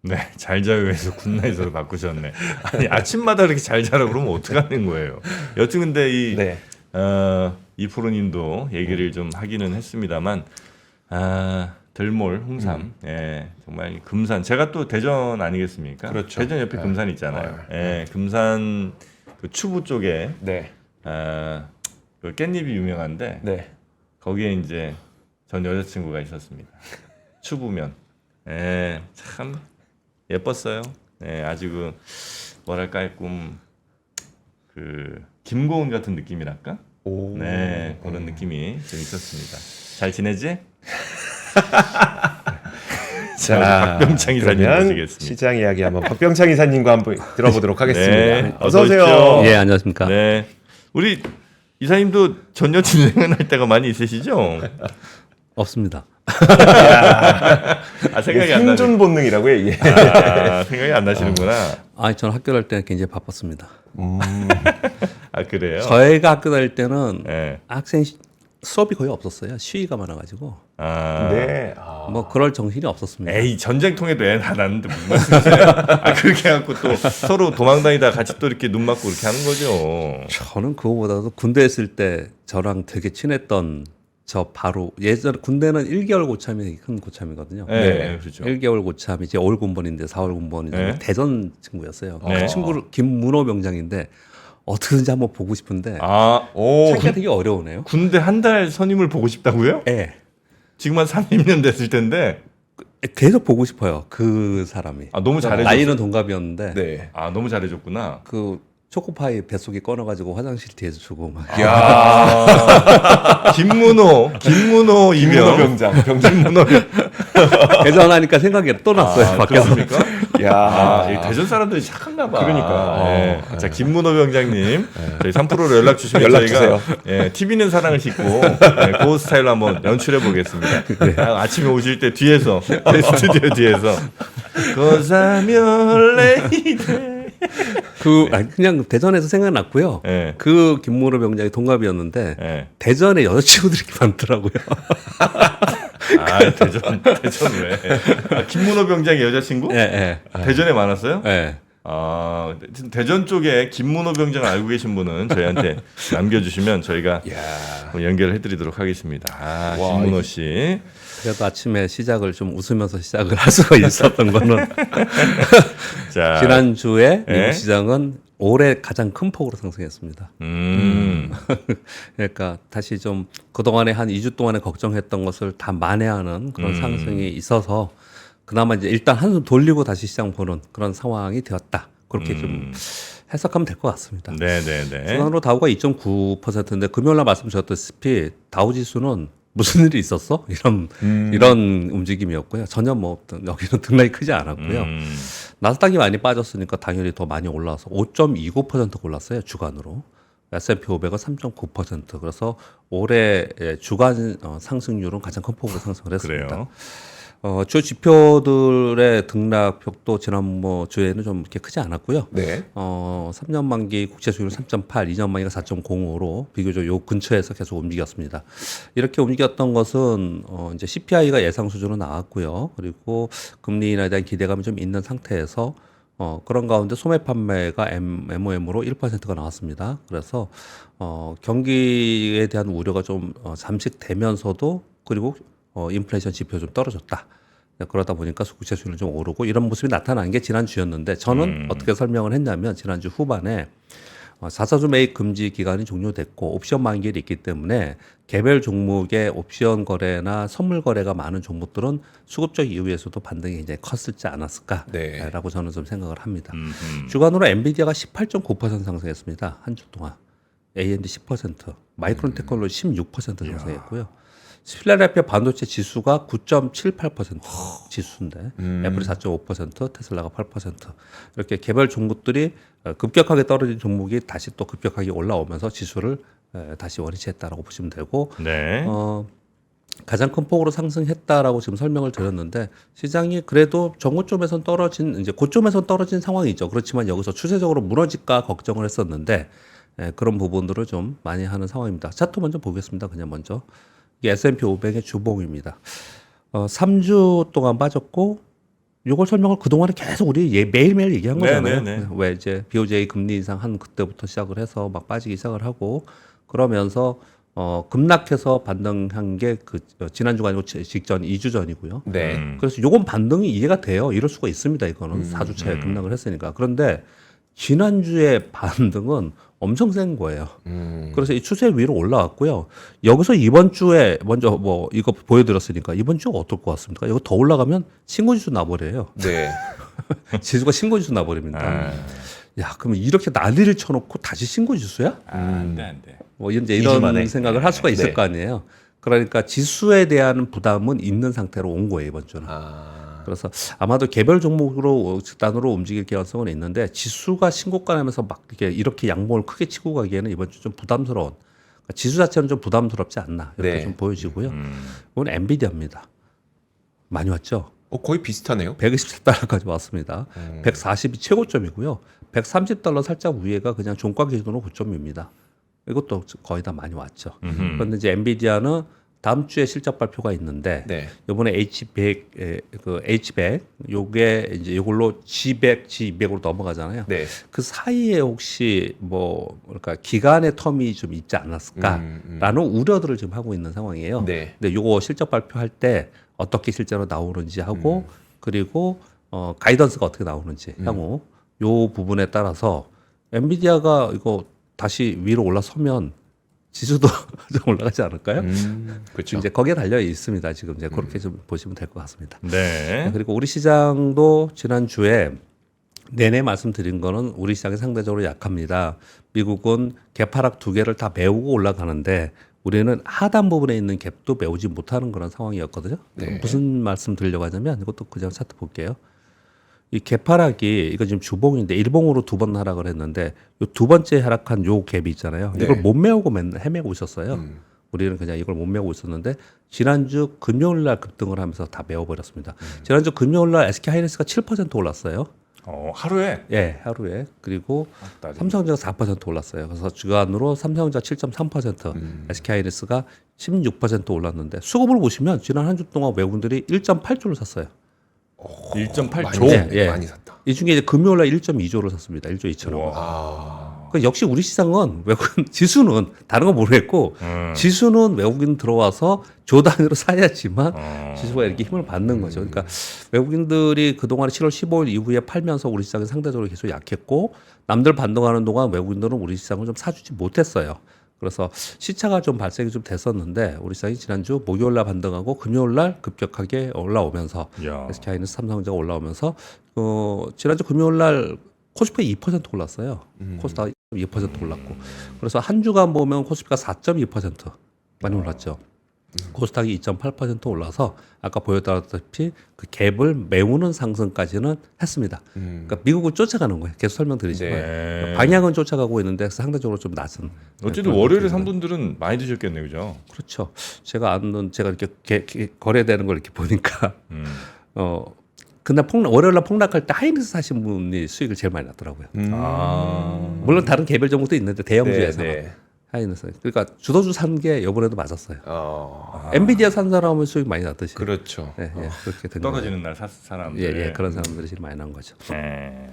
네, 잘 자요에서 굿나잇으로 바꾸셨네. 아니, 아침마다 이렇게 잘 자라고 그러면 어떡하는 거예요? 여튼 근데 네. 이 프로님도 얘기를 좀 하기는 했습니다만, 들몰, 홍삼, 예, 정말 금산. 제가 또 대전 아니겠습니까? 그렇죠. 대전 옆에 네. 금산 있잖아요. 예, 금산 그 추부 쪽에 네. 그 깻잎이 유명한데 네. 거기에 이제 전 여자친구가 있었습니다. 추부면, 예, 참 예뻤어요. 예, 아주 그 뭐랄까 좀 그 김고은 같은 느낌이랄까? 오. 네, 그런 느낌이 좀 있었습니다. 잘 지내지? 자, 박병창 이사님 그러면 모시겠습니다. 시장 이야기 한번 박병창 이사님과 한번 들어보도록 하겠습니다. 네, 어서 오세요. 오십시오. 예, 안녕하십니까. 네, 우리 이사님도 전 여친 생각날 때가 많이 있으시죠? 없습니다. 생각이 안 나시. 생존 본능이라고요, 이게. 생각이 안 나시는구나. 아니, 저는 학교 다닐 때는 굉장히 바빴습니다. 그래요? 저희가 학교 다닐 때는 네. 학생 수업이 거의 없었어요. 시위가 많아가지고. 네. 뭐 그럴 정신이 없었습니다. 에이, 전쟁통에도 애 낳았는데 무슨 말씀이세요? 그렇게 해갖고 또 서로 도망다니다 같이 또 이렇게 눈 맞고 이렇게 하는 거죠. 저는 그거보다도 군대 있을 때 저랑 되게 친했던 저 바로 예전 군대는 1개월 고참이 큰 고참이거든요. 네, 그렇죠. 1개월 고참이 이제 5월 군번인데 4월 군번인데 네. 대전 친구였어요. 네. 그 친구를 김문호 병장인데 어떻게든지 한번 보고 싶은데 오. 찾기가 되게 어려우네요. 군대 한 달 선임을 보고 싶다고요? 예. 지금 한 30년 됐을 텐데. 계속 보고 싶어요. 그 사람이. 너무 잘해줬어. 나이는 동갑이었는데 네. 너무 잘해줬구나. 그 초코파이 뱃속에 꺼내가지고 화장실 뒤에서 주고 막. 김문호 김문호 이명. 병장. 김문호. 대전하니까 생각이 또 났어요. 밖에서. 그렇습니까? 이 대전 사람들이 착한가 봐. 그러니까. 네. 자, 김문호 병장님, 저희 3프로로 연락 주시면 연락 저희가 주세요. TV는 사랑을 싣고 그 스타일로 한번 연출해 보겠습니다. 아침에 오실 때 뒤에서 스튜디오 뒤에서 고사면 레이드. 그냥 대전에서 생각났고요. 네. 그 김문호 병장이 동갑이었는데 네. 대전에 여자친구들이 많더라고요. 대전 왜? 김문호 병장의 여자친구? 예, 대전에 많았어요? 예. 대전 쪽에 김문호 병장 알고 계신 분은 저희한테 남겨주시면 저희가 연결을 해드리도록 하겠습니다. 와, 김문호 씨. 그래도 아침에 시작을 좀 웃으면서 시작을 할 수가 있었던 거는 자, 지난주에 네. 미국 시장은 올해 가장 큰 폭으로 상승했습니다. 그러니까 다시 좀 그동안에 한 2주 동안에 걱정했던 것을 다 만회하는 그런 상승이 있어서 그나마 이제 일단 한숨 돌리고 다시 시장 보는 그런 상황이 되었다. 그렇게 좀 해석하면 될 것 같습니다. 네네네. 순환으로 다우가 2.9%인데 금요일날 말씀드렸다시피 다우 지수는 무슨 일이 있었어? 이런 움직임이었고요. 전혀 뭐 여기는 등락이 크지 않았고요. 나스닥이 많이 빠졌으니까 당연히 더 많이 올라와서 5.29% 올랐어요. 주간으로. S&P 500은 3.9%. 그래서 올해 주간 상승률은 가장 큰 폭으로 상승을 했습니다. 그래요. 주 지표들의 등락폭도 지난 주에는 좀 이렇게 크지 않았고요. 네. 3년 만기 국채 수익률 3.8, 2년 만기가 4.05로 비교적 요 근처에서 계속 움직였습니다. 이렇게 움직였던 것은 이제 CPI가 예상 수준으로 나왔고요. 그리고 금리 인하에 대한 기대감이 좀 있는 상태에서 그런 가운데 소매 판매가 MOM으로 1%가 나왔습니다. 그래서 경기에 대한 우려가 좀 잠식되면서도 그리고 인플레이션 지표 좀 떨어졌다. 그러다 보니까 국채 수익률이 좀 오르고 이런 모습이 나타난 게 지난주였는데 저는 어떻게 설명을 했냐면 지난주 후반에 자사주 매입 금지 기간이 종료됐고 옵션 만기일이 있기 때문에 개별 종목의 옵션 거래나 선물 거래가 많은 종목들은 수급적 이유에서도 반등이 굉장히 컸을지 않았을까라고 저는 좀 생각을 합니다. 주간으로 엔비디아가 18.9% 상승했습니다. 한 주 동안. AMD 10%, 마이크론 테크놀로지 16% 상승했고요. 필라델피아 반도체 지수가 9.78% 지수인데 애플이 4.5%, 테슬라가 8% 이렇게 개별 종목들이 급격하게 떨어진 종목이 다시 또 급격하게 올라오면서 지수를 다시 원위치했다라고 보시면 되고 네. 가장 큰 폭으로 상승했다라고 지금 설명을 드렸는데 시장이 그래도 정고점에선 떨어진 이제 고점에선 떨어진 상황이죠. 그렇지만 여기서 추세적으로 무너질까 걱정을 했었는데 그런 부분들을 좀 많이 하는 상황입니다. 차트 먼저 보겠습니다. 그냥 먼저. 이게 S&P 500의 주봉입니다. 3주 동안 빠졌고 요걸 설명을 그동안에 계속 우리 매일매일 얘기한 네, 거잖아요. 네, 네. 왜 이제 BOJ 금리 인상 한 그때부터 시작을 해서 막 빠지기 시작을 하고 그러면서 급락해서 반등한 게 그 지난주가 아니고 직전 2주 전이고요. 네. 그래서 요건 반등이 이해가 돼요. 이럴 수가 있습니다. 이거는 4주차에 급락을 했으니까. 그런데 지난주에 반등은 엄청 센 거예요. 그래서 이 추세 위로 올라왔고요. 여기서 이번 주에 먼저 뭐 이거 보여드렸으니까 이번 주가 어떨 것 같습니까? 이거 더 올라가면 신고지수 나버려요. 네. 지수가 신고지수 나버립니다. 아, 야, 그러면 이렇게 난리를 쳐놓고 다시 신고지수야? 안 돼, 안 돼. 뭐 이제 2주 이런 만에. 생각을 할 수가 있을 네. 거 아니에요. 그러니까 지수에 대한 부담은 있는 상태로 온 거예요 이번 주는. 그래서 아마도 개별 종목으로 집단으로 움직일 가능성은 있는데 지수가 신고가하면서 막 이렇게 양봉을 크게 치고 가기에는 이번 주 좀 부담스러운. 그러니까 지수 자체는 좀 부담스럽지 않나 이렇게 네. 좀 보여지고요. 이건 엔비디아입니다. 많이 왔죠. 거의 비슷하네요. 127달러까지 왔습니다. 140이 최고점이고요. 130달러 살짝 위에가 그냥 종가 기준으로 고점입니다. 이것도 거의 다 많이 왔죠. 그런데 이제 엔비디아는 다음 주에 실적 발표가 있는데 네. 이번에 H100 그 H100 요게 이제 이걸로 G100, G200으로 넘어가잖아요. 네. 그 사이에 혹시 뭐 그러니까 기간의 텀이 좀 있지 않았을까라는 우려들을 지금 하고 있는 상황이에요. 네. 근데 요거 실적 발표할 때 어떻게 실제로 나오는지 하고 그리고 가이던스가 어떻게 나오는지 향후 요 부분에 따라서 엔비디아가 이거 다시 위로 올라서면 지수도 좀 올라가지 않을까요? 그렇죠. 이제 거기에 달려 있습니다. 지금 이제 그렇게 좀 보시면 될 것 같습니다. 네. 그리고 우리 시장도 지난주에 내내 말씀드린 거는 우리 시장이 상대적으로 약합니다. 미국은 갭 하락 두 개를 다 메우고 올라가는데 우리는 하단 부분에 있는 갭도 메우지 못하는 그런 상황이었거든요. 네. 무슨 말씀 드리려고 하냐면 이것도 그냥 차트 볼게요. 이 갭하락이 이거 지금 주봉인데 일봉으로 두 번 하락을 했는데 요 두 번째 하락한 요 갭이 있잖아요. 네. 이걸 못 메우고 맨날 헤매고 있었어요. 우리는 그냥 이걸 못 메우고 있었는데 지난주 금요일 날 급등을 하면서 다 메워버렸습니다. 지난주 금요일 날 SK 하이닉스가 7% 올랐어요. 하루에 예, 하루에. 그리고 딸이. 삼성전자 4% 올랐어요. 그래서 주간으로 삼성전자 7.3%, SK 하이닉스가 16% 올랐는데 수급을 보시면 지난 한 주 동안 외국인들이 1.8조를 샀어요. 1.8조. 예, 예. 많이 샀다. 이 중에 이제 금요일 날 1.2조를 샀습니다. 1조 2천억. 그 역시 우리 시장은 외국인 지수는 다른 건 모르겠고 지수는 외국인 들어와서 조 단위로 사야지만 지수가 이렇게 힘을 받는 거죠. 그러니까 외국인들이 그동안 7월 15일 이후에 팔면서 우리 시장이 상대적으로 계속 약했고 남들 반등하는 동안 외국인들은 우리 시장을 좀 사주지 못했어요. 그래서 시차가 좀 발생이 좀 됐었는데 우리 시장이 지난주 목요일 날 반등하고 금요일 날 급격하게 올라오면서 야. SK 하이닉스 삼성전자가 올라오면서 지난주 금요일 날 코스피가 2% 올랐어요. 코스닥 2% 올랐고. 그래서 한 주간 보면 코스피가 4.2% 많이 올랐죠. 코스닥이 2.8% 올라서 아까 보였다시피 그 갭을 메우는 상승까지는 했습니다. 그러니까 미국을 쫓아가는 거예요. 계속 설명드리지만 네. 방향은 쫓아가고 있는데 상대적으로 좀 낮은. 어쨌든 월요일에 산 분들은 많이 드셨겠네요, 그죠? 그렇죠. 제가 이렇게 거래되는 걸 이렇게 보니까 그날 월요일 날 폭락할 때 하이닉스 사신 분이 수익을 제일 많이 났더라고요. 물론 다른 개별 종목도 있는데 대형주에서 네. 하이닉스. 그러니까 주도주 산 게 이번에도 맞았어요. 네. 엔비디아 산 사람은 수익 많이 났듯이. 그렇죠. 예, 예, 그렇게 된 거예요. 떨어지는 날 사람들. 예, 예, 그런 사람들이 제일 많이 난 거죠. 네.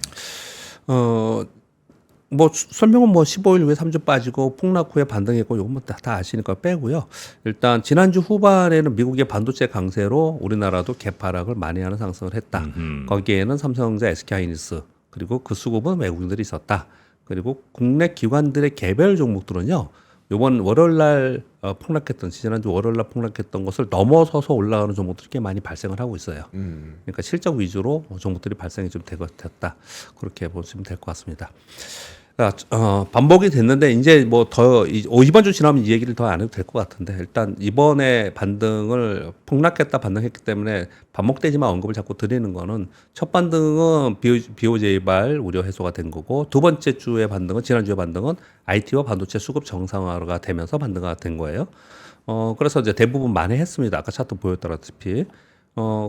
뭐 설명은 뭐 15일 후에 3주 빠지고 폭락 후에 반등했고 이건 뭐 다 아시니까 빼고요. 일단 지난주 후반에는 미국의 반도체 강세로 우리나라도 갭하락을 많이 하는 상승을 했다. 거기에는 삼성전자, SK 하이닉스 그리고 그 수급은 외국인들이 있었다. 그리고 국내 기관들의 개별 종목들은요. 이번 월요일 날 폭락했던 지난주 월요일 날 폭락했던 것을 넘어서서 올라가는 종목들이 꽤 많이 발생을 하고 있어요. 그러니까 실적 위주로 종목들이 발생이 좀 됐다. 그렇게 보시면 될 것 같습니다. 반복이 됐는데 이제 뭐 더 이번 주 지나면 이 얘기를 더 안 해도 될 것 같은데 일단 이번에 반등을 폭락했다 반등했기 때문에 반복되지만 언급을 자꾸 드리는 거는 첫 반등은 BOJ발 우려 해소가 된 거고 두 번째 주의 반등은 지난주의 반등은 IT와 반도체 수급 정상화가 되면서 반등가 된 거예요. 그래서 이제 대부분 만회했습니다. 아까 차트 보였다시피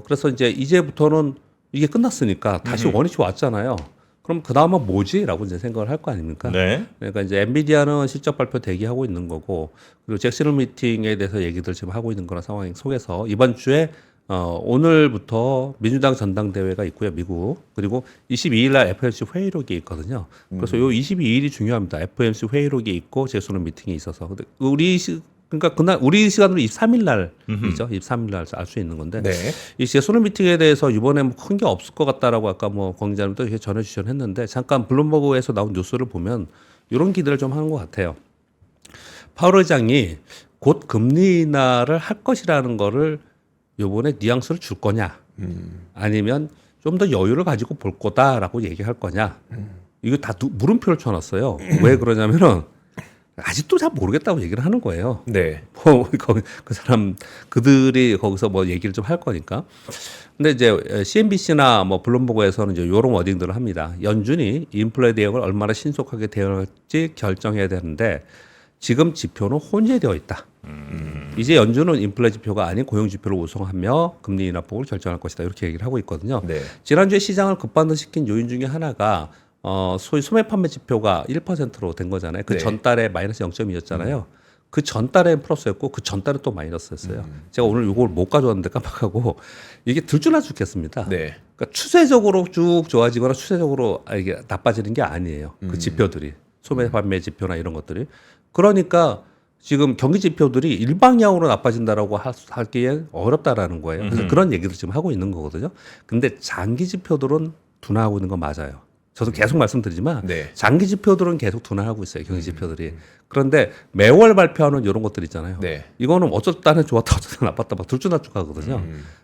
그래서 이제부터는 이게 끝났으니까 다시 원위치 왔잖아요. 그럼 그 다음은 뭐지? 라고 이제 생각을 할 거 아닙니까? 네. 그러니까 이제 엔비디아는 실적 발표 대기하고 있는 거고, 그리고 잭슨홀 미팅에 대해서 얘기들 지금 하고 있는 그런 상황 속에서 이번 주에 오늘부터 민주당 전당대회가 있고요, 미국. 그리고 22일 날 FOMC 회의록이 있거든요. 그래서 요 22일이 중요합니다. FOMC 회의록이 있고 제소는 미팅이 있어서. 근데 그러니까 그날 우리 시간으로 23일 날이죠. 23일 날 알 수 있는 건데. 네. 이 제소는 미팅에 대해서 이번에 뭐 큰 게 없을 것 같다라고 아까 뭐 권기자님도 이렇게 전해주셨는데 잠깐 블룸버그에서 나온 뉴스를 보면 이런 기대를 좀 하는 것 같아요. 파월 의장이 곧 금리 인하를 할 것이라는 거를 요번에 뉘앙스를 줄 거냐 아니면 좀 더 여유를 가지고 볼 거다라고 얘기할 거냐 이거 다 물음표를 쳐놨어요. 왜 그러냐면은 아직도 잘 모르겠다고 얘기를 하는 거예요. 네. 뭐 그들이 거기서 뭐 얘기를 좀 할 거니까. 근데 이제 CNBC나 뭐 블룸버그에서는 이제 이런 워딩들을 합니다. 연준이 인플레 대응을 얼마나 신속하게 대응할지 결정해야 되는데 지금 지표는 혼재되어 있다. 이제 연준은 인플레 지표가 아닌 고용 지표를 우선하며 금리 인하폭을 결정할 것이다. 이렇게 얘기를 하고 있거든요. 네. 지난주에 시장을 급반등시킨 요인 중에 하나가 소위 소매 판매 지표가 1%로 된 거잖아요. 그 네. 전달에 마이너스 0.2였잖아요. 그 전달에 플러스였고 그 전달에 또 마이너스였어요. 제가 오늘 이걸 못 가져왔는데 깜빡하고 이게 들줄나 죽겠습니다. 네. 그러니까 추세적으로 쭉 좋아지거나 추세적으로 이게 나빠지는 게 아니에요. 그 지표들이 소매 판매 지표나 이런 것들이. 그러니까 지금 경기 지표들이 일방향으로 나빠진다라고 하기에 어렵다라는 거예요. 그래서 그런 얘기를 지금 하고 있는 거거든요. 근데 장기 지표들은 둔화하고 있는 건 맞아요. 저도 계속 말씀드리지만 네. 장기 지표들은 계속 둔화하고 있어요. 경기 지표들이. 그런데 매월 발표하는 이런 것들 있잖아요. 네. 이거는 어쩔 때는 좋았다 어쩔 때는 나빴다 막 들쭉날쭉하거든요.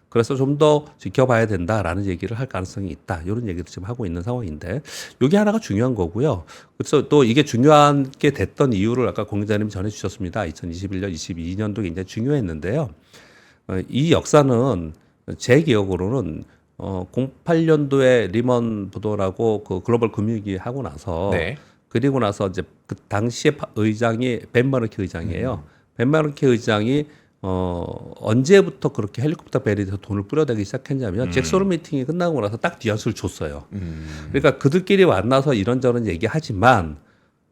그래서 좀 더 지켜봐야 된다라는 얘기를 할 가능성이 있다. 이런 얘기를 지금 하고 있는 상황인데 이게 하나가 중요한 거고요. 그래서 또 이게 중요하게 됐던 이유를 아까 공 기자님 전해주셨습니다. 2021년, 22년도 굉장히 중요했는데요. 이 역사는 제 기억으로는 08년도에 리먼 부도라고 그 글로벌 금융위기 하고 나서 네. 그리고 나서 이제 그 당시에 의장이 벤 버너키 의장이에요. 벤 버너키 의장이 언제부터 그렇게 헬리콥터 베리에서 돈을 뿌려대기 시작했냐면 잭소론 미팅이 끝나고 나서 딱 뉘앙스를 줬어요. 그러니까 그들끼리 만나서 이런저런 얘기하지만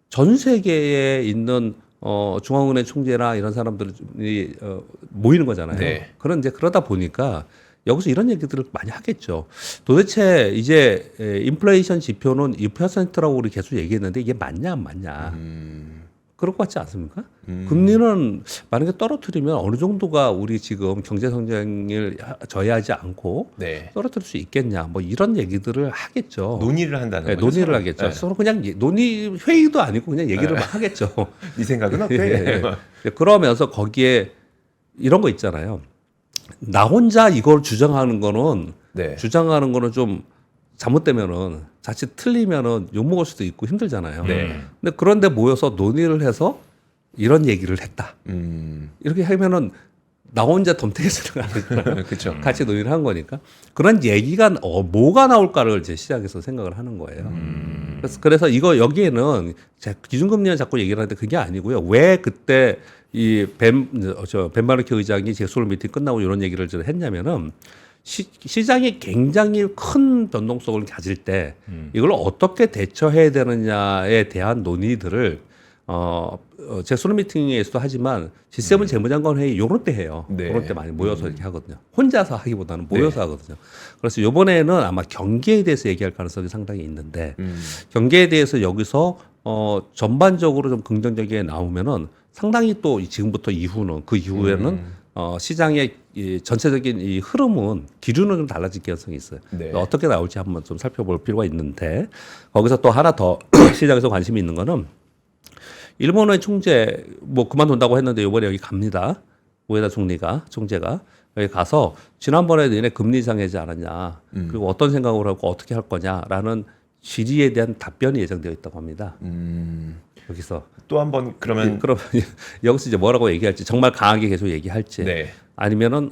전 세계에 있는 중앙은행 총재나 이런 사람들이 모이는 거잖아요. 네. 그런데 그러다 보니까 여기서 이런 얘기들을 많이 하겠죠. 도대체 이제 인플레이션 지표는 2%라고 우리 계속 얘기했는데 이게 맞냐 안 맞냐. 그럴 것 같지 않습니까? 금리는 만약에 떨어뜨리면 어느 정도가 우리 지금 경제 성장을 저해하지 않고 네. 떨어뜨릴 수 있겠냐. 뭐 이런 얘기들을 하겠죠. 논의를 한다는 네, 거죠. 논의를 서로. 하겠죠. 네. 서로 그냥 논의 회의도 아니고 그냥 얘기를 막 하겠죠. 네 생각은 어때? 예. 그러면서 거기에 이런 거 있잖아요. 나 혼자 이걸 주장하는 거는 네. 좀 잘못되면은 자칫 틀리면은 욕 먹을 수도 있고 힘들잖아요. 네. 근데 그런데 모여서 논의를 해서 이런 얘기를 했다. 이렇게 하면은 나 혼자 덤태기서는 아니잖아요. 그렇죠. 같이 논의를 한 거니까 그런 얘기가 뭐가 나올까를 이제 시작해서 생각을 하는 거예요. 그래서 이거 여기에는 기준금리는 자꾸 얘기를 하는데 그게 아니고요. 왜 그때 이 벤 바르키 의장이 잭소론 미팅 끝나고 이런 얘기를 했냐면은 시장이 굉장히 큰 변동성을 가질 때 이걸 어떻게 대처해야 되느냐에 대한 논의들을 잭소론 미팅에서도 하지만 G7 재무장관 회의 요런 때 해요. 네. 요런 때 많이 모여서 이렇게 하거든요. 혼자서 하기보다는 모여서 하거든요. 그래서 이번에는 아마 경기에 대해서 얘기할 가능성이 상당히 있는데 경기에 대해서 여기서 전반적으로 좀 긍정적이게 나오면은 상당히 또 지금부터 이후는 그 이후에는 시장의 이 전체적인 이 흐름은 기준은 좀 달라질 가능성이 있어요. 네. 어떻게 나올지 한번 좀 살펴볼 필요가 있는데 거기서 또 하나 더 시장에서 관심이 있는 거는 일본의 총재 뭐 그만둔다고 했는데 이번에 여기 갑니다. 우에다 총재가 여기 가서 지난번에 너네 금리 상해지 않았냐 그리고 어떤 생각을 하고 어떻게 할 거냐라는 질의에 대한 답변이 예정되어 있다고 합니다. 여기서 또 한번 그러면 그럼 여기서 이제 뭐라고 얘기할지 정말 강하게 계속 얘기할지 네. 아니면은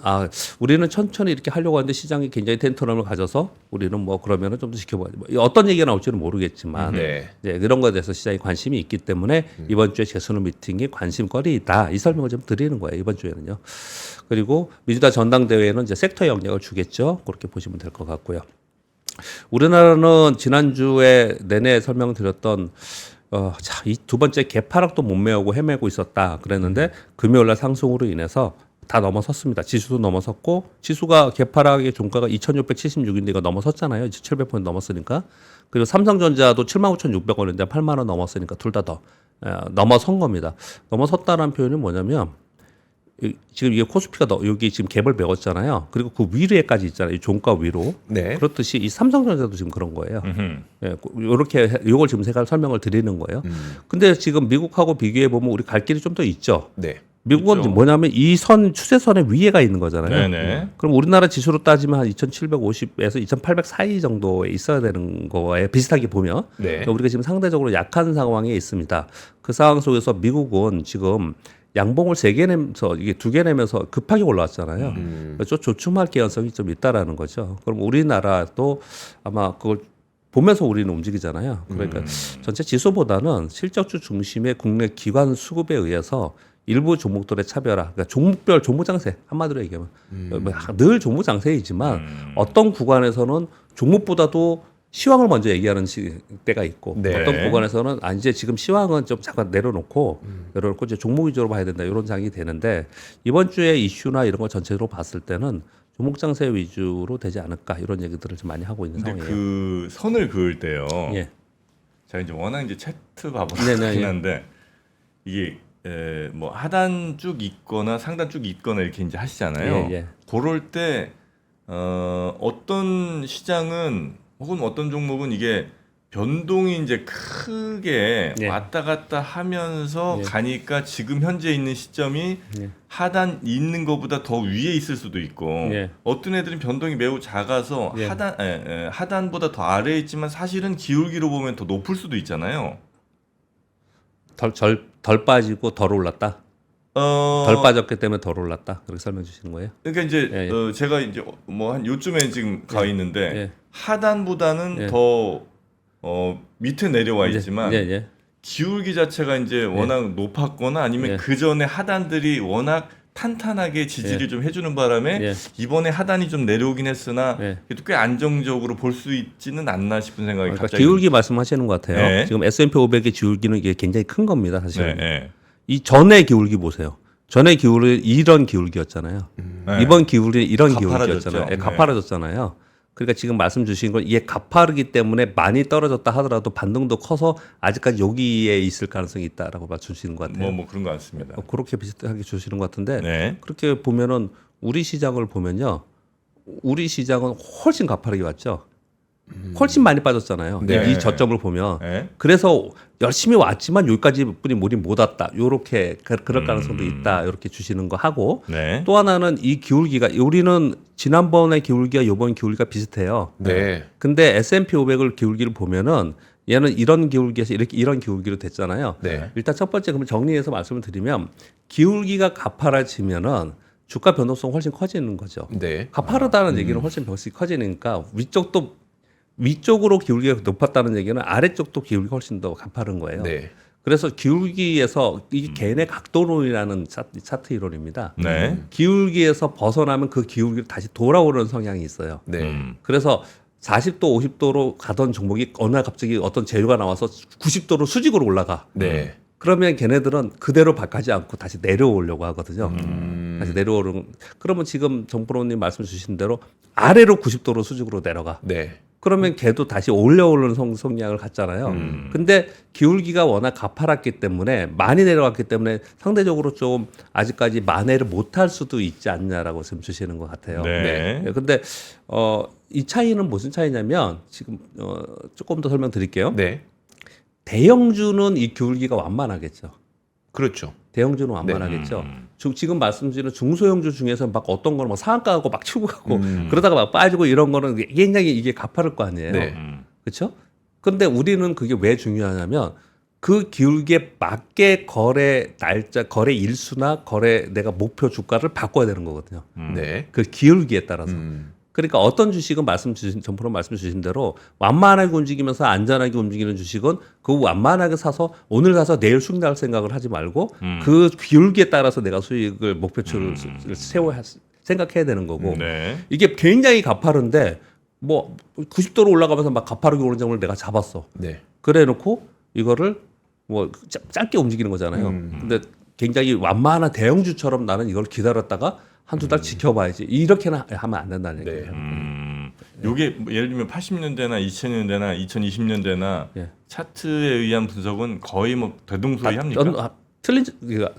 우리는 천천히 이렇게 하려고 하는데 시장이 굉장히 텐트럼을 가져서 우리는 뭐 그러면은 좀 더 지켜봐야 돼. 어떤 얘기가 나올지는 모르겠지만 네. 이제 이런 거에 대해서 시장이 관심이 있기 때문에 이번 주에 잭소론 미팅이 관심거리다 이 설명을 좀 드리는 거예요 이번 주에는요. 그리고 민주당 전당대회에는 이제 섹터 영역을 주겠죠. 그렇게 보시면 될 것 같고요. 우리나라는 지난주에 내내 설명드렸던 이 두 번째 개파락도 못 메우고 헤매고 있었다 그랬는데 금요일 날 상승으로 인해서 다 넘어섰습니다. 지수도 넘어섰고 지수가 개파락의 종가가 2,676인데 이거 넘어섰잖아요. 2,700포인트 넘었으니까. 그리고 삼성전자도 75,600원인데 8만 원 넘었으니까 둘 다 더 넘어선 겁니다. 넘어섰다는 표현이 뭐냐면 지금 이게 코스피가 여기 지금 갭을 메웠잖아요. 그리고 그 위로에까지 있잖아요. 이 종가 위로. 네. 그렇듯이 이 삼성전자도 지금 그런 거예요. 음흠. 예, 요렇게 요걸 지금 제가 설명을 드리는 거예요. 근데 지금 미국하고 비교해 보면 우리 갈 길이 좀 더 있죠. 네. 미국은 있죠. 뭐냐면 이 선 추세선의 위에가 있는 거잖아요. 네네. 그럼 우리나라 지수로 따지면 한 2,750에서 2,800 사이 정도에 있어야 되는 거에 비슷하게 보면 네. 그러니까 우리가 지금 상대적으로 약한 상황에 있습니다. 그 상황 속에서 미국은 지금 양봉을 3개 내면서 이게 2개 내면서 급하게 올라왔잖아요. 좀 조춤할 개연성이 좀 있다라는 거죠. 그럼 우리나라도 아마 그걸 보면서 우리는 움직이잖아요. 그러니까 전체 지수보다는 실적주 중심의 국내 기관 수급에 의해서 일부 종목들의 차별화, 그러니까 종목별 종목 장세 한마디로 얘기하면 늘 종목 장세이지만 어떤 구간에서는 종목보다도 시황을 먼저 얘기하는 때가 있고 네. 어떤 구간에서는 이제 지금 시황은 좀 잠깐 내려놓고 이제 종목 위주로 봐야 된다 이런 장이 되는데 이번 주에 이슈나 이런 거 전체로 봤을 때는 종목 장세 위주로 되지 않을까 이런 얘기들을 좀 많이 하고 있는 근데 상황이에요. 그 선을 그을 때요. 예. 제가 이제 워낙 이제 차트 네네, 바보긴 예. 한데 이게 뭐 하단 쭉 있거나 상단 쭉 있거나 이렇게 이제 하시잖아요. 예, 예. 그럴 때 어떤 시장은 혹은 어떤 종목은 이게 변동이 이제 크게 예. 왔다 갔다 하면서 예. 가니까 지금 현재 있는 시점이 예. 하단 있는 것보다 더 위에 있을 수도 있고 예. 어떤 애들은 변동이 매우 작아서 예. 하단보다 더 아래에 있지만 사실은 기울기로 보면 더 높을 수도 있잖아요. 덜 빠지고 덜 올랐다. 덜 빠졌기 때문에 덜 올랐다. 그렇게 설명 주시는 거예요? 그러니까 이제 예, 예. 제가 이제 뭐 한 요쯤에 지금 가 있는데 예. 하단보다는 예. 더 밑에 내려와 이제, 있지만 예. 기울기 자체가 이제 워낙 높았거나 아니면 예. 그 전에 하단들이 워낙 탄탄하게 지지를 예. 좀 해주는 바람에 예. 이번에 하단이 좀 내려오긴 했으나 예. 그래도 꽤 안정적으로 볼 수 있지는 않나 싶은 생각이 그러니까 갑자기 기울기 말씀하시는 것 같아요. 네. 지금 S&P 500의 기울기는 이게 굉장히 큰 겁니다, 사실은. 네. 이 전의 기울기 보세요. 전의 기울기 이런 기울기였잖아요. 네. 이번 기울기는 이런 가파라졌죠. 기울기였잖아요. 예, 네. 가파라졌잖아요. 그러니까 지금 말씀 주신 건 이게 가파르기 때문에 많이 떨어졌다 하더라도 반등도 커서 아직까지 여기에 있을 가능성이 있다라고 맞추시는 것 같아요. 뭐 그런 것 같습니다. 그렇게 비슷하게 주시는 것 같은데 네. 그렇게 보면은 우리 시장을 보면요. 우리 시장은 훨씬 가파르게 왔죠. 훨씬 많이 빠졌잖아요. 네. 이 저점을 보면. 네. 그래서 열심히 왔지만 여기까지 뿐이 우리 못 왔다. 요렇게 그럴 가능성도 있다. 이렇게 주시는 거 하고 네. 또 하나는 이 기울기가 우리는 지난번의 기울기와 이번 기울기가 비슷해요. 네. 근데 S&P 500을 기울기를 보면은 얘는 이런 기울기에서 이렇게 이런 기울기로 됐잖아요. 네. 일단 첫 번째 그럼 정리해서 말씀을 드리면 기울기가 가파라지면은 주가 변동성 훨씬 커지는 거죠. 네. 가파르다는 얘기는 훨씬 커지니까 위쪽으로 기울기가 높았다는 얘기는 아래쪽도 기울기가 훨씬 더 가파른 거예요. 네. 그래서 기울기에서 이게 개인의 각도론이라는 차트 이론입니다. 네. 기울기에서 벗어나면 그 기울기로 다시 돌아오는 성향이 있어요. 네. 그래서 40도, 50도로 가던 종목이 어느 날 갑자기 어떤 재료가 나와서 90도로 수직으로 올라가. 네. 그러면 걔네들은 그대로 가지 않고 다시 내려오려고 하거든요. 다시 내려오는. 그러면 지금 정프로님 말씀 주신 대로 아래로 90도로 수직으로 내려가. 네. 그러면 걔도 다시 올려오는 성향을 갖잖아요. 근데 기울기가 워낙 가파랐기 때문에 많이 내려갔기 때문에 상대적으로 좀 아직까지 만회를 못할 수도 있지 않냐라고 지금 주시는 것 같아요. 네. 근데 이 차이는 무슨 차이냐면 지금 조금 더 설명드릴게요. 네. 대형주는 이 기울기가 완만하겠죠. 그렇죠. 대형주는 완만하겠죠. 지금 말씀드리는 중소형주 중에서 막 어떤 거는 막 상한가하고 막 치고 가고 그러다가 막 빠지고 이런 거는 굉장히 이게 가파를 거 아니에요. 네. 그렇죠? 근데 우리는 그게 왜 중요하냐면 그 기울기에 맞게 거래 날짜, 거래 일수나 거래 내가 목표 주가를 바꿔야 되는 거거든요. 네. 그 기울기에 따라서. 그러니까 어떤 주식은 전프로 말씀 주신 대로 완만하게 움직이면서 안전하게 움직이는 주식은 그 완만하게 사서 오늘 사서 내일 수익 날 생각을 하지 말고 그 기울기에 따라서 내가 수익을 목표치를 생각해야 되는 거고 네. 이게 굉장히 가파른데 뭐 90도로 올라가면서 막 가파르게 오는 점을 내가 잡았어. 네. 그래 놓고 이거를 뭐 짧게 움직이는 거잖아요. 근데 굉장히 완만한 대형주처럼 나는 이걸 기다렸다가 한두 달 지켜봐야지. 이렇게는 하면 안 된다는 네. 얘기예요. 요게 뭐 예를 들면 80년대나 2000년대나 2020년대나 예. 차트에 의한 분석은 거의 뭐 대동소이합니까? 그러니까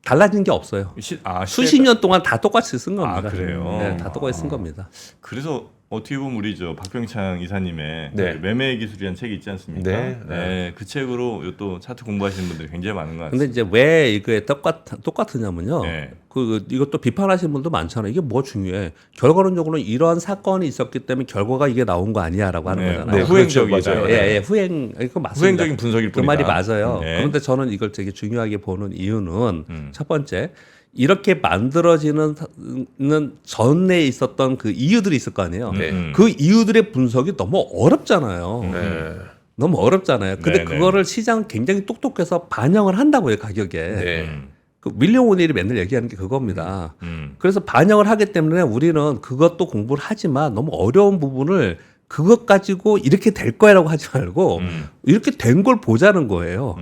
달라진 게 없어요. 수십 년 동안 다 똑같이 쓴 겁니다. 그래요? 네, 다 똑같이 쓴 겁니다. 그래서 어떻게 보면 우리 저 박병창 이사님의 네. 매매 기술이라는 책이 있지 않습니까? 네. 그 책으로 또 차트 공부하시는 분들이 굉장히 많은 것 근데 같습니다. 이제 왜 이게 똑같으냐면요. 네. 이것도 비판하시는 분도 많잖아요. 이게 뭐 중요해? 결과론적으로는 이런 사건이 있었기 때문에 결과가 이게 나온 거 아니야라고 하는 네, 거잖아요. 네, 후행적이죠. 그렇죠, 맞아요. 예, 후행, 이거 맞습니다. 후행적인 분석일 그 뿐이다. 말이 맞아요. 네. 그런데 저는 이걸 되게 중요하게 보는 이유는 첫 번째, 이렇게 만들어지는 전에 있었던 그 이유들이 있을 거 아니에요. 네. 그 이유들의 분석이 너무 어렵잖아요. 네. 너무 어렵잖아요. 근데 네, 네. 그거를 시장 굉장히 똑똑해서 반영을 한다고요, 가격에. 네. 그 윌리엄 오닐이 맨날 얘기하는 게 그겁니다. 음. 그래서 반영을 하기 때문에 우리는 그것도 공부를 하지만 너무 어려운 부분을 그것 가지고 이렇게 될 거야라고 하지 말고 이렇게 된 걸 보자는 거예요.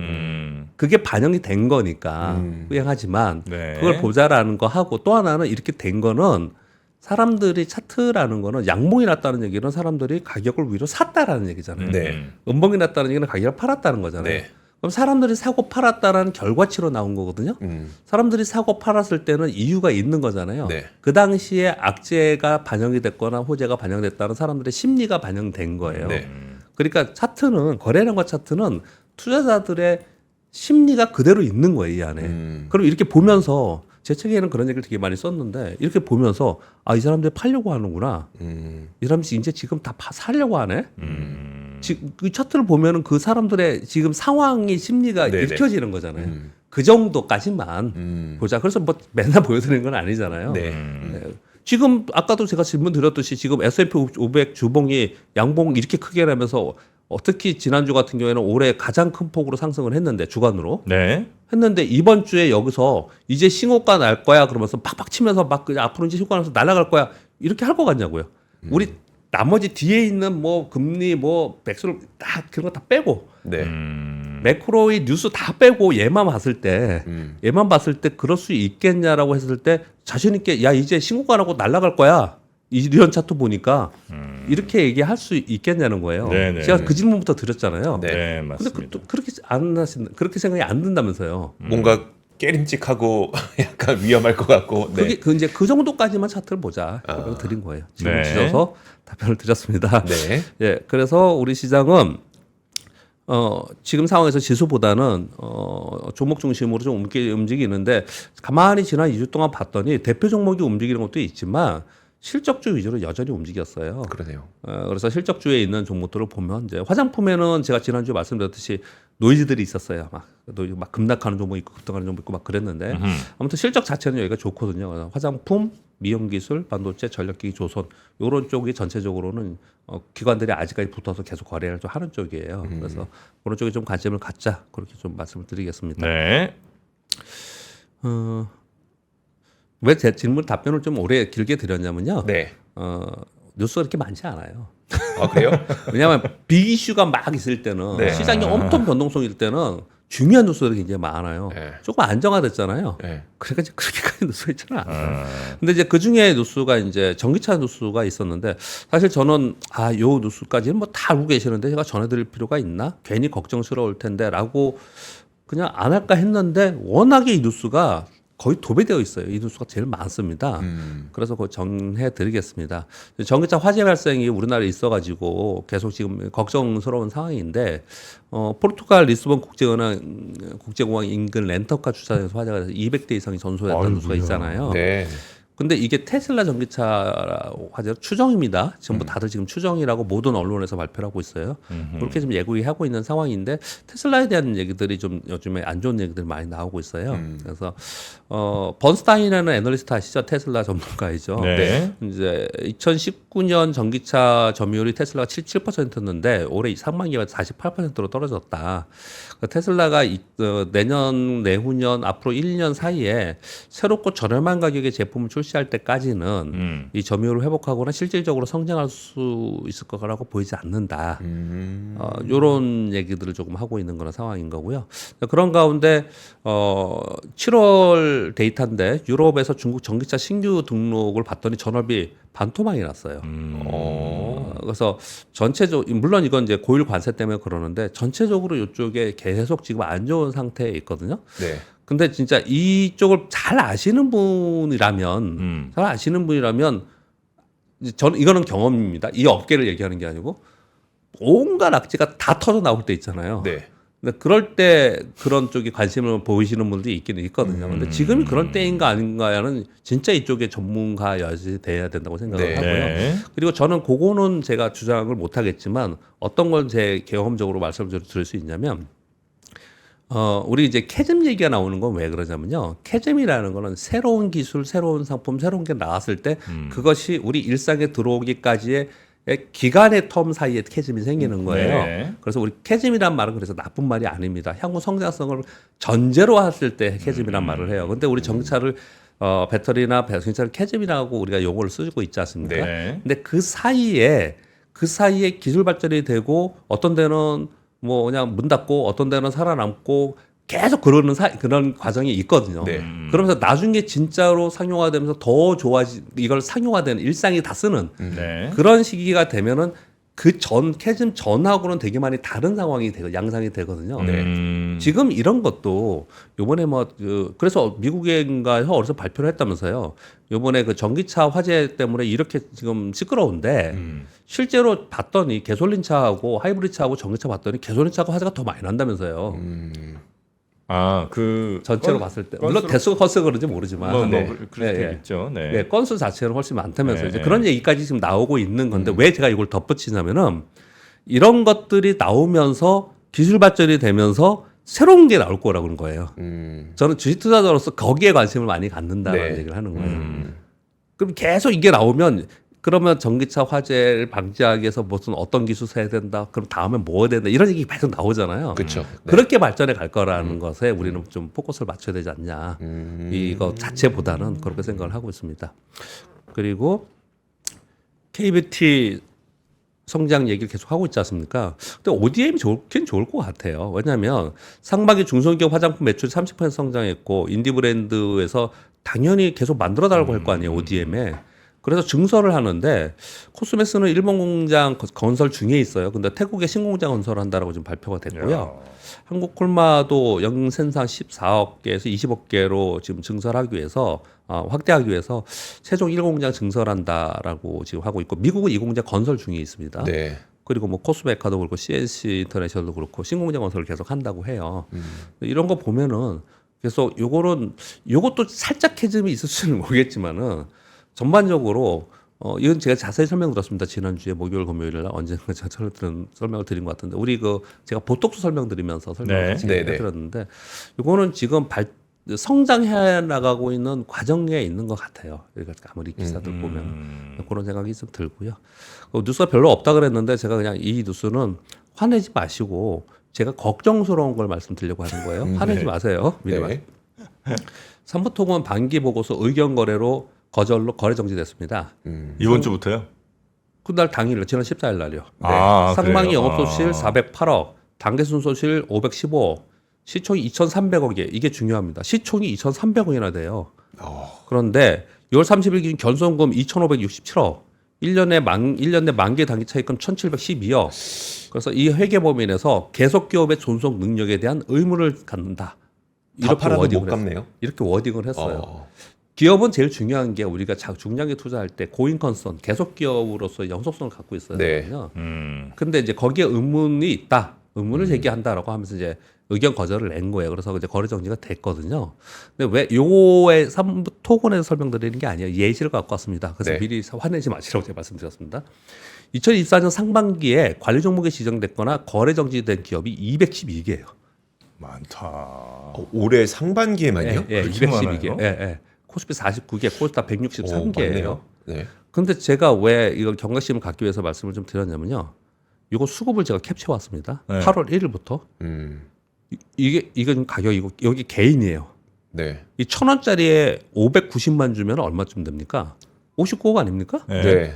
그게 반영이 된 거니까 후행하지만 네. 그걸 보자라는 거 하고 또 하나는 이렇게 된 거는 사람들이 차트라는 거는 양봉이 났다는 얘기는 사람들이 가격을 위로 샀다라는 얘기잖아요. 네. 음봉이 났다는 얘기는 가격을 팔았다는 거잖아요. 네. 그럼 사람들이 사고 팔았다라는 결과치로 나온 거거든요. 사람들이 사고 팔았을 때는 이유가 있는 거잖아요. 네. 그 당시에 악재가 반영이 됐거나 호재가 반영됐다는 사람들의 심리가 반영된 거예요. 네. 그러니까 차트는 거래량과 차트는 투자자들의 심리가 그대로 있는 거예요, 이 안에. 그럼 이렇게 보면서 제 책에는 그런 얘기를 되게 많이 썼는데 이렇게 보면서 아, 이 사람들이 팔려고 하는구나. 이 사람들이 이제 지금 다 사려고 하네. 지금 그 차트를 보면은 그 사람들의 지금 상황이 심리가 네네. 읽혀지는 거잖아요. 그 정도까지만 보자. 그래서 뭐 맨날 보여드리는 건 아니잖아요. 네. 네. 지금 아까도 제가 질문 드렸듯이 지금 S&P 500 주봉이 양봉 이렇게 크게 나면서 특히 지난주 같은 경우에는 올해 가장 큰 폭으로 상승을 했는데 주간으로 네. 했는데 이번 주에 여기서 이제 신고가 날 거야 그러면서 팍팍 치면서 막 그냥 앞으로 이제 신고가 나면서 날아갈 거야 이렇게 할 것 같냐고요. 우리 나머지 뒤에 있는 뭐 금리 뭐 백수를 다 그런 거 다 빼고 네. 매크로의 뉴스 다 빼고 얘만 봤을 때 그럴 수 있겠냐라고 했을 때 자신 있게 야 이제 신고가 나고 날아갈 거야 이런 차트 보니까 이렇게 얘기할 수 있겠냐는 거예요. 네네. 제가 그 질문부터 드렸잖아요. 네. 네, 근데 맞습니다. 또 그렇게 안 하신 그렇게 생각이 안 든다면서요. 뭔가 깨림직하고 약간 위험할 것 같고. 네. 그게 이제 그 정도까지만 차트를 보자. 라고 드린 거예요. 지금 네. 주셔서 답변을 드렸습니다. 네. 예, 그래서 우리 시장은 지금 상황에서 지수보다는 종목 중심으로 좀 움직이는데 가만히 지난 2주 동안 봤더니 대표 종목이 움직이는 것도 있지만 실적주 위주로 여전히 움직였어요. 그러네요. 그래서 실적주에 있는 종목들을 보면 이제 화장품에는 제가 지난주에 말씀드렸듯이 노이즈들이 있었어요. 막 급락하는 종목 있고 급등하는 종목 있고 막 그랬는데 아무튼 실적 자체는 여기가 좋거든요. 그래서 화장품, 미용기술, 반도체, 전력기기, 조선 이런 쪽이 전체적으로는 기관들이 아직까지 붙어서 계속 거래를 좀 하는 쪽이에요. 그래서 그런 쪽에 좀 관심을 갖자 그렇게 좀 말씀을 드리겠습니다. 네. 왜 제 질문 답변을 좀 오래 길게 드렸냐면요. 네. 뉴스가 그렇게 많지 않아요. 아, 그래요? 왜냐하면 빅 이슈가 막 있을 때는 네. 시장이 엄청 변동성일 때는 중요한 뉴스들이 굉장히 많아요. 네. 조금 안정화됐잖아요. 네. 그러니까 이제 그렇게까지 뉴스가 있지는 않아요. 근데 이제 그 중에 뉴스가 이제 전기차 뉴스가 있었는데 사실 저는 요 뉴스까지는 뭐 다 알고 계시는데 제가 전해드릴 필요가 있나? 괜히 걱정스러울 텐데라고 그냥 안 할까 했는데 워낙에 이 뉴스가 거의 도배되어 있어요. 이 뉴스가 제일 많습니다. 그래서 그거 전해드리겠습니다. 전기차 화재 발생이 우리나라에 있어가지고 계속 지금 걱정스러운 상황인데 포르투갈 리스본 국제공항 인근 렌터카 주차장에서 화재가 돼서 200대 이상이 전소됐다는 뉴스가 있잖아요. 네. 근데 이게 테슬라 전기차 화재 추정입니다. 전부 다들 지금 추정이라고 모든 언론에서 발표를 하고 있어요. 그렇게 지금 예고하고 있는 상황인데 테슬라에 대한 얘기들이 좀 요즘에 안 좋은 얘기들이 많이 나오고 있어요. 그래서 번스타인이라는 애널리스트 아시죠? 테슬라 전문가이죠. 네. 이제 2019년 전기차 점유율이 테슬라가 77%였는데 올해 상반기에 48%로 떨어졌다. 그러니까 테슬라가 내년, 내후년 앞으로 1년 사이에 새롭고 저렴한 가격의 제품을 출시할 때까지는 이 점유율을 회복하거나 실질적으로 성장할 수 있을 거라고 보이지 않는다. 이런 얘기들을 조금 하고 있는 그런 상황인 거고요. 그런 가운데 7월 데이터인데 유럽에서 중국 전기차 신규 등록을 봤더니 전업이 반토막이 났어요. 그래서 전체적 물론 이건 이제 고율 관세 때문에 그러는데 전체적으로 이쪽에 계속 지금 안 좋은 상태에 있거든요. 네. 근데 진짜 이쪽을 잘 아시는 분이라면 저는 이거는 경험입니다. 이 업계를 얘기하는 게 아니고 온갖 악재가 다 터져 나올 때 있잖아요. 네. 근데 그럴 때 그런 쪽에 관심을 보이시는 분들이 있기는 있거든요. 근데 지금이 그런 때인가 아닌가는 진짜 이쪽에 전문가여야지 돼야 된다고 생각을 네. 하고요. 네. 그리고 저는 그거는 제가 주장을 못 하겠지만 어떤 건 제 경험적으로 말씀을 드릴 수 있냐면 우리 이제 캐즘 얘기가 나오는 건 왜 그러냐면요. 캐즘이라는 거는 새로운 기술, 새로운 상품, 새로운 게 나왔을 때 그것이 우리 일상에 들어오기까지의 기간의 텀 사이에 캐즘이 생기는 거예요. 네. 그래서 우리 캐즘이란 말은 그래서 나쁜 말이 아닙니다. 향후 성장성을 전제로 했을 때 캐즘이란 말을 해요. 근데 우리 전기차를 배터리나 전기차를 캐즘이라고 우리가 용어를 쓰고 있지 않습니까? 네. 근데 그 사이에 기술 발전이 되고 어떤 데는 뭐 그냥 문 닫고 어떤 데는 살아남고 계속 그런 과정이 있거든요. 네. 그러면서 나중에 진짜로 상용화되면서 더 이걸 상용화되는 일상이 다 쓰는 네. 그런 시기가 되면은 캐즘 전하고는 되게 많이 다른 상황이 양상이 되거든요. 지금 이런 것도 요번에 그래서 미국인가에서 어디서 발표를 했다면서요. 요번에 그 전기차 화재 때문에 이렇게 지금 시끄러운데 실제로 봤더니 가솔린차하고 하이브리드차하고 전기차 봤더니 가솔린차가 화재가 더 많이 난다면서요. 전체로 봤을 때 물론 대수가 커서 그런지 모르지만 그럴 수 있겠죠. 네. 네, 건수 자체는 훨씬 많다면서 네, 이제 네. 그런 얘기까지 지금 나오고 있는 건데 왜 제가 이걸 덧붙이냐면은 이런 것들이 나오면서 기술 발전이 되면서 새로운 게 나올 거라고 그런 거예요. 저는 주식 투자자로서 거기에 관심을 많이 갖는다는 네. 얘기를 하는 거예요. 그럼 계속 이게 나오면 그러면 전기차 화재를 방지하기 위해서 무슨 어떤 기술 써야 된다. 그럼 다음에 뭐 해야 된다. 이런 얘기 계속 나오잖아요. 그렇죠. 네. 그렇게 발전해 갈 거라는 것에 우리는 좀 포커스를 맞춰야 되지 않냐. 이거 자체보다는 그렇게 생각을 하고 있습니다. 그리고 KBT 성장 얘기를 계속 하고 있지 않습니까? 근데 ODM이 좋긴 좋을 것 같아요. 왜냐하면 상반기 중소기업 화장품 매출이 30% 성장했고 인디 브랜드에서 당연히 계속 만들어 달라고 할 거 아니에요. ODM에. 그래서 증설을 하는데 코스메스는 일본 공장 건설 중에 있어요. 근데 태국에 신공장 건설한다라고 지금 발표가 됐고요. 한국 콜마도 영생산 14억 개에서 20억 개로 지금 증설하기 위해서 확대하기 위해서 세종 1공장 증설한다라고 지금 하고 있고 미국은 이 공장 건설 중에 있습니다. 네. 그리고 뭐 코스메카도 그렇고 CNC 인터내셔널도 그렇고 신공장 건설을 계속 한다고 해요. 이런 거 보면은 그래서 요것도 살짝 캐즘이 있을 수는 모르겠지만은 전반적으로 이건 제가 자세히 설명드렸습니다. 지난주에 목요일 금요일 날 언젠가 제가 설명을 드린 것 같은데 우리 제가 보톡스 설명드리면서 설명을 같이 해드렸는데 이거는 지금 성장해 나가고 있는 과정에 있는 것 같아요. 그러니까 아무리 기사들 보면 그런 생각이 좀 들고요. 뉴스가 별로 없다 그랬는데 제가 그냥 이 뉴스는 화내지 마시고 제가 걱정스러운 걸 말씀드리려고 하는 거예요. 화내지 마세요. 미리 네. 삼부통은 반기 보고서 의견 거래로 거절로 거래 정지됐습니다. 이번 주부터요? 그날 당일 지난 14일 날이요. 상반기 그래요? 영업소실 408억, 당계순손실 515억, 시총이 2,300억이에요. 이게 중요합니다. 시총이 2,300억이나 돼요. 그런데 6월 30일 기준 견손금 2,567억, 1년 내 만기 단기 차익금 1,712억. 그래서 이 회계 범위에서 계속 기업의 존속 능력에 대한 의무를 갖는다. 이렇게 워딩을 못 갚네요. 이렇게 워딩을 했어요. 기업은 제일 중요한 게 우리가 중장기 투자할 때 고잉 컨선 계속 기업으로서 영속성을 갖고 있어야 되거든요. 근데 이제 거기에 의문이 있다. 의문을 제기한다라고 하면서 이제 의견 거절을 낸 거예요. 그래서 이제 거래 정지가 됐거든요. 근데 왜 요거에 토건에서 설명드리는 게 아니에요. 예시를 갖고 왔습니다. 그래서 네. 미리 화내지 마시라고 제가 말씀드렸습니다. 2024년 상반기에 관리 종목에 지정됐거나 거래 정지된 기업이 212개예요. 많다. 올해 상반기에만요? 예, 그렇게 212개. 많아요? 예. 코스피 49개, 코스닥 163개예요. 많네요. 네. 근데 제가 왜 이걸 경각심을 갖기 위해서 말씀을 좀 드렸냐면요. 이거 수급을 제가 캡처해 왔습니다. 네. 8월 1일부터. 이게 지금 가격이고 여기 개인이에요. 네. 이 1,000원짜리에 590만 주면 얼마쯤 됩니까? 59억 아닙니까? 네. 네.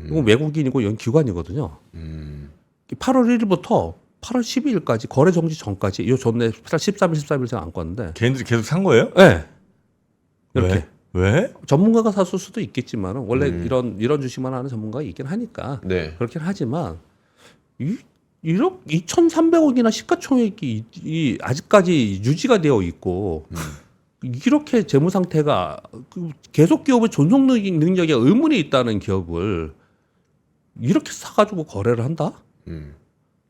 이건 외국인이고 연 기관이거든요. 8월 1일부터 8월 12일까지 거래 정지 전까지 요 전에 13일, 14일 제가 안 껐는데. 걔네들이 계속 산 거예요? 네. 이렇게. 왜? 전문가가 샀을 수도 있겠지만 원래 이런 주식만 하는 전문가가 있긴 하니까 네. 그렇긴 하지만 2,300억이나 시가총액이 아직까지 유지가 되어 있고 이렇게 재무 상태가 계속 기업의 존속 능력에 의문이 있다는 기업을 이렇게 사가지고 거래를 한다?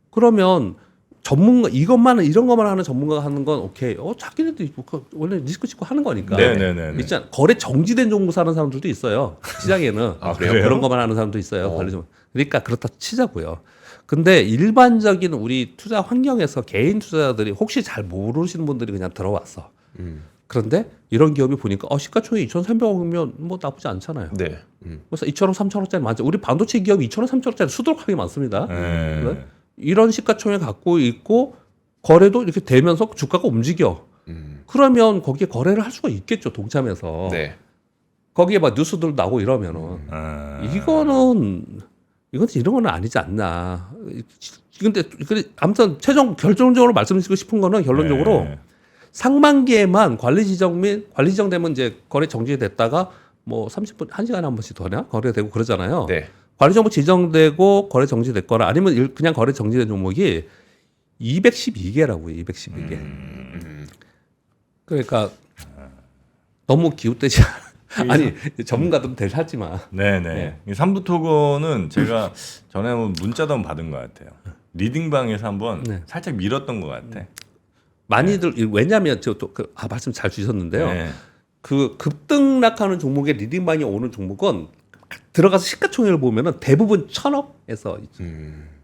그러면 전문가 이런 것만 하는 전문가가 하는 건 오케이. 자기네도 원래 리스크 짓고 하는 거니까. 네네네. 있잖아. 거래 정지된 종목 사는 사람들도 있어요. 시장에는. 아, 그래요? 그런 것만 하는 사람도 있어요. 관리 좀. 그러니까 그렇다 치자고요. 근데 일반적인 우리 투자 환경에서 개인 투자자들이 혹시 잘 모르시는 분들이 그냥 들어왔어. 그런데 이런 기업이 보니까 시가총액 2,300억이면 뭐 나쁘지 않잖아요. 네. 그래서 2,000억, 3,000억짜리 많죠. 우리 반도체 기업이 2,000억, 3,000억짜리 수두룩하게 많습니다. 네. 네? 이런 시가총액 갖고 있고 거래도 이렇게 되면서 주가가 움직여. 그러면 거기에 거래를 할 수가 있겠죠. 동참해서. 네. 거기에 막 뉴스들 나오고 이러면은 이건 이런 건 아니지 않나. 근데 아무튼 결정적으로 말씀드리고 싶은 거는 결론적으로 네. 상반기에만 관리 지정되면 이제 거래 정지됐다가 뭐 30분 1시간에 한 번씩 더냐 거래되고 그러잖아요. 네. 관리 정보 지정되고 거래 정지됐거나 아니면 그냥 거래 정지된 종목이 212개라고요. 212개. 그러니까 너무 기웃대지 아니 전문가들은 대리 하지만 네네. 이 삼부토건은 제가 전에 한번 문자도 한번 받은 것 같아요. 리딩방에서 한번 네. 살짝 밀었던 것 같아. 많이들 왜냐하면 말씀 잘 주셨는데요. 네. 그 급등락하는 종목에 리딩방이 오는 종목은 들어가서 시가총액을 보면은 대부분 1,000억에서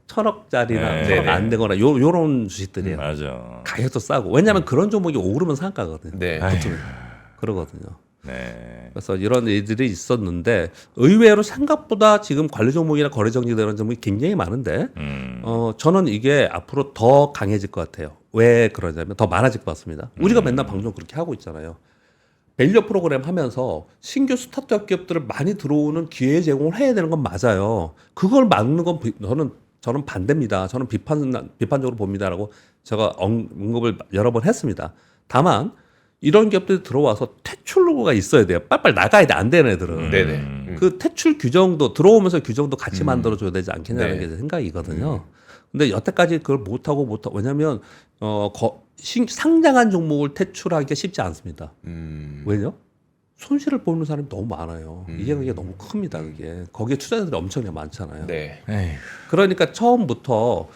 1,000억짜리나 네. 1,000억 안 되거나 요런 주식들이에요. 맞아. 가격도 싸고 왜냐하면 그런 종목이 오르면 상가거든요. 네. 그러거든요. 네. 그래서 이런 일들이 있었는데 의외로 생각보다 지금 관리 종목이나 거래 정지되는 종목이 굉장히 많은데 저는 이게 앞으로 더 강해질 것 같아요. 왜 그러냐면 더 많아질 것 같습니다. 우리가 맨날 방송 그렇게 하고 있잖아요. 밸류 프로그램 하면서 신규 스타트업 기업들을 많이 들어오는 기회 제공을 해야 되는 건 맞아요. 그걸 막는 건 저는 반대입니다. 저는 비판적으로 봅니다라고 제가 언급을 여러 번 했습니다. 다만 이런 기업들이 들어와서 퇴출로가 있어야 돼요. 빨리빨리 나가야 돼. 안 되는 애들은. 네네. 그 퇴출 규정도 들어오면서 규정도 같이 만들어줘야 되지 않겠냐는 네. 게 제 생각이거든요. 근데 여태까지 그걸 못하고 왜냐하면 상장한 종목을 퇴출하기가 쉽지 않습니다. 왜냐? 손실을 보는 사람이 너무 많아요. 이게 너무 큽니다. 그게 거기에 투자자들이 엄청나게 많잖아요. 네. 에휴. 그러니까 처음부터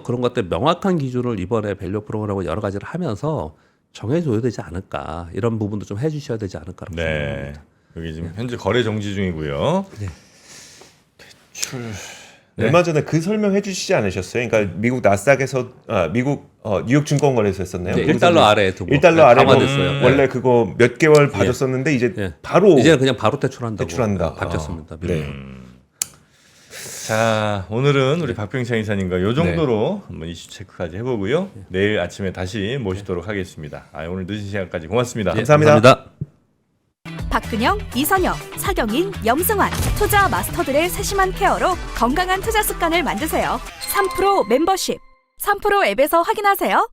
그런 것들 명확한 기준을 이번에 밸류 프로그램을 여러 가지를 하면서 정해줘야 되지 않을까 이런 부분도 좀 해주셔야 되지 않을까라고 네. 생각합니다. 여기 지금 현재 거래 정지 중이고요. 대출. 네. 얼마 전에 그 설명해 주시지 않으셨어요? 그러니까 미국 나스닥에서 뉴욕 증권거래소 했었나요? 네, 거기서 1달러 아래 두고 1달러 아래로 강화됐어요. 원래 그거 몇 개월 봐줬었는데 이제 네. 바로 이제는 그냥 바로 퇴출한다고 퇴출한다. 바뀌었습니다. 네. 자, 오늘은 우리 박병창 이사님과 요 정도로 한번 이슈 체크까지 해보고요. 내일 아침에 다시 모시도록 하겠습니다. 오늘 늦은 시간까지 고맙습니다. 감사합니다. 박근영, 이선영, 사경인, 염승환 투자 마스터들의 세심한 케어로 건강한 투자 습관을 만드세요. 3프로 멤버십 3프로 앱에서 확인하세요.